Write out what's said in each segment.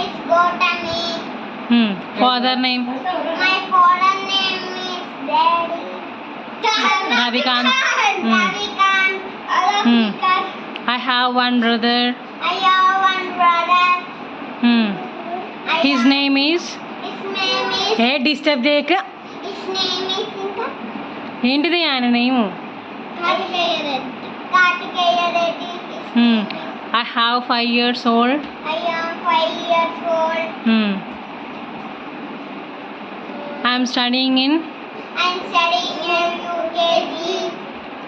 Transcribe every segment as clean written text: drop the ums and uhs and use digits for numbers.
is Gotami. Father name? My father name is Daddy. Ravikant. Ravikant. I have one brother. I have one brother. His name is? His name is. Hey, disturb చేయక. His name is ఇంకా ఏంటిది ఆయన name? Kartikeya Reddy. I have 5 years old. I am 5 years old. I am studying in I am studying in UKG.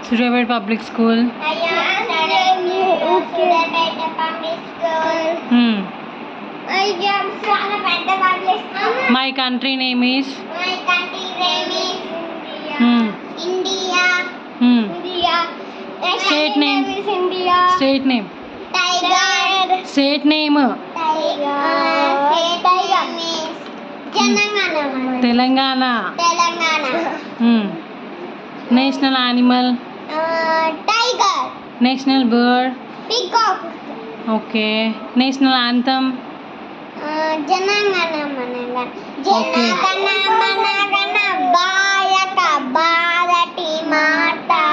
Suryapet Public School. I am studying in Suryapet Public School. I am Suryapet Public School. My country name is? My country name is India. India. State name? Is India. State name? Tiger. State name? Tiger. Tiger means Telangana. Telangana. National animal? Tiger. National bird? Peacock. Okay. National anthem? Janangana managana. Janagana managana Bharata Bharati Mata.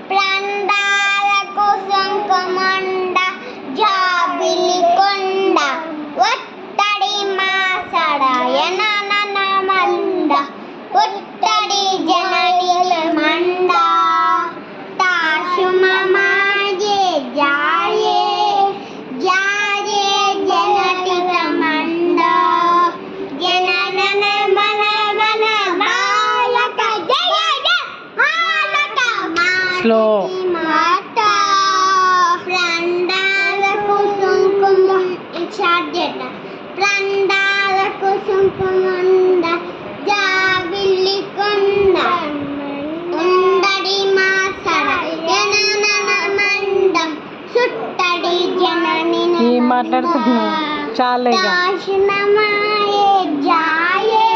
Prandala Kusankamanda Jabili Konda. Vattadi Masada Yanana Manda. Vattadi Janani Manda. Tashuma Maje Jaye. Jaye Janati Manda. Janana Managana Bharata Jaya Bharata Slow. Mata. Prandala Kusankamanda. Chadena. Prandala Kusankamanda. Jabili Konda. Undadi Masada. Yanana Mandam. Suttadi Janani ఏం మాట్లాడుతున్నావు? చాలేగా. Dashnamaye Jaye.